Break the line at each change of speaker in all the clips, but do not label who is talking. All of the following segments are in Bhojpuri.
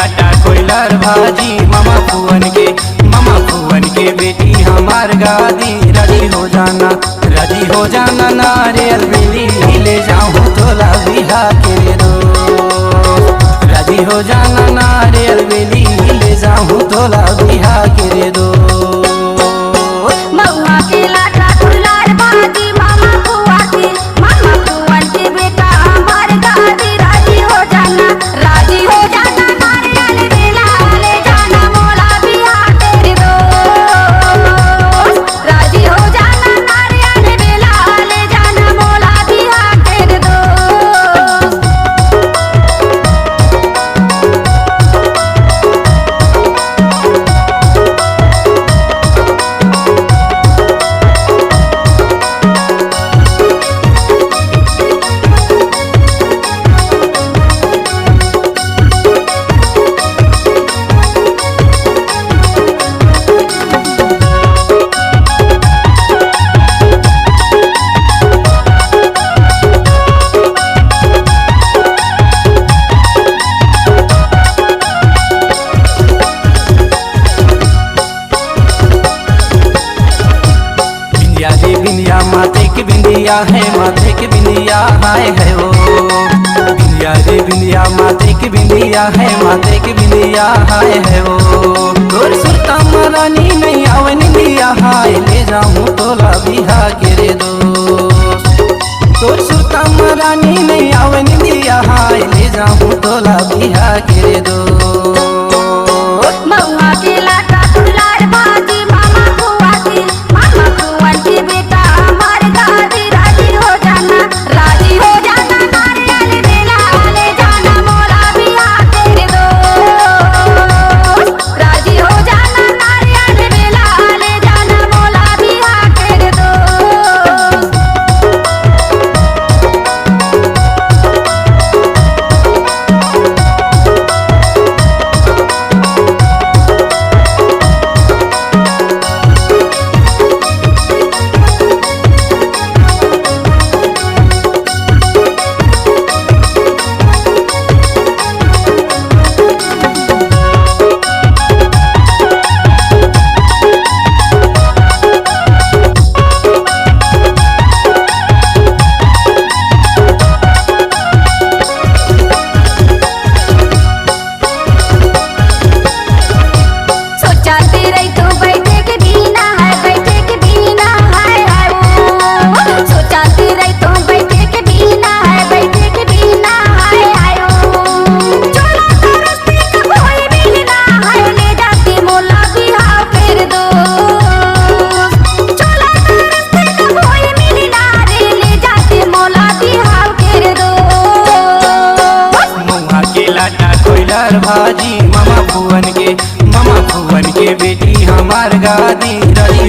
लाटा कोयलर भाजी मामा फुवन के बेटी हमार गादी। राजी हो जाना नारियल बेली ले जाऊँ तोला बिहा के रोज। राजी हो जाना नारियल बेली ले जाऊँ तोला बिहा के रोज।
महुआ के लाटा कोयलर भाजी मामा फुवन के बेटा हमार गादी। राजी हो जाना नारियल बेला ले जाना मोला बिहा तेरे दोस्त। राजी हो जाना नारियल बेला ले जाना मोला बिहा तेरे दोस्त।
बिंदिया माथे की बिंदिया है, माथे की बिंदिया है वो। बिंदिया रे बिंदिया माथे की बिंदिया है, माथे की बिंदिया है वो। तोर सुरता महारानी नहीं आवन दिया हाय ले जाऊँ तोला बिहा के रे दोस्त। तोर सुरता महारानी नहीं आवन दिया हाय ले जाऊँ तोला बिहा के रे दोस्त।
महुआ के लाटा कोयलर भाजी मामा फुवन के बेटा हमार गादी। राजी हो जाना नारियल बेला ले जाना मोला बिहा तेरे दोस्त। राजी हो जाना नारियल बेला ले जाना मोला बिहा तेरे दोस्त।
कोयलर भाजी मामा फुवन के बेटी हमार गादी। राजी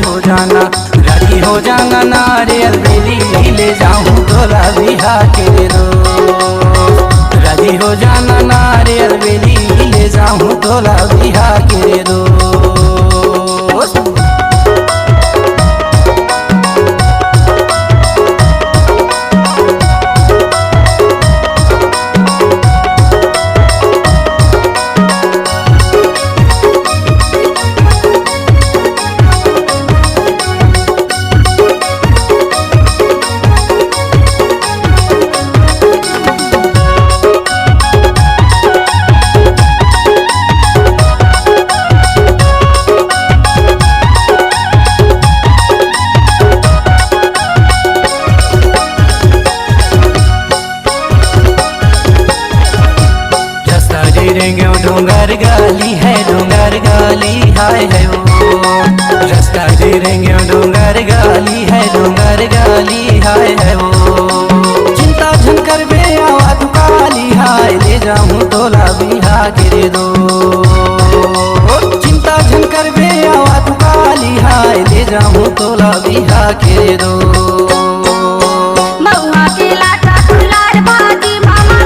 हो जाना नारियल बेली ले जाऊँ तोला बिहा के रोज। राजी हो जाना नारियल बेली ले जाऊँ तोला बिहा के रोज। डोंगर गाली हाय है वो। रास्ता गिरेंगे डोंगर गाली हाय है वो। चिंता झन कर बे आवा तू काली हाय ले जाऊँ तोला बिहा के दो। चिंता झन कर बे आवा तू काली हाय ले जाऊँ तोला बिहा के दो।
महुआ के लाटा कोयलर भाजी मामा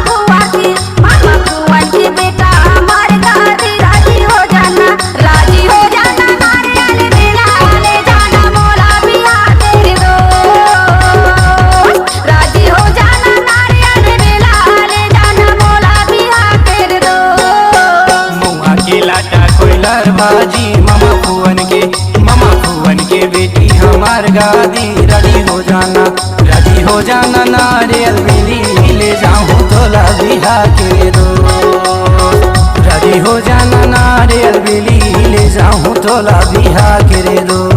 फुवन के बेटा हमार गादी। राजी हो जाना नारियल बेला ले जाना मोला बिहा तेरे दोस्त। राजी हो जाना नारियल बेला ले जाना मोला बिहा तेरे दोस्त।
बोला बिहा करे दो।